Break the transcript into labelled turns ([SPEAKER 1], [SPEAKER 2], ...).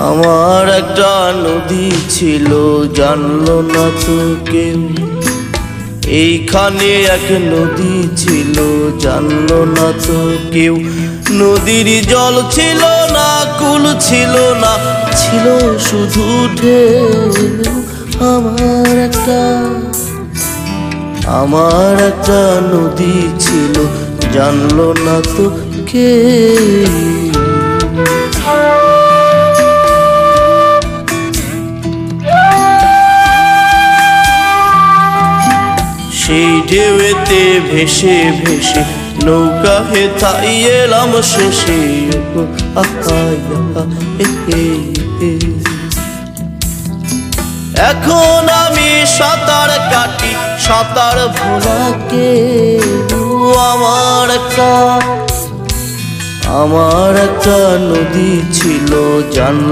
[SPEAKER 1] আমার একটা নদী ছিল, জানলো না তো কেউ। এইখানে এক নদী ছিল, জানলো না তো কেউ। নদীর জল ছিল না, কুল ছিল না, ছিল শুধু ঢেউ। আমার একটা নদী ছিল, জানলো না তো কেউ। সেই ঢেউতে ভেসে ভেসে নৌকা হেথাই এলাম শেষে। এখন আমি সাঁতার কাটি, সাঁতার ভোলাকে। আমার একটা নদী ছিল, জানলো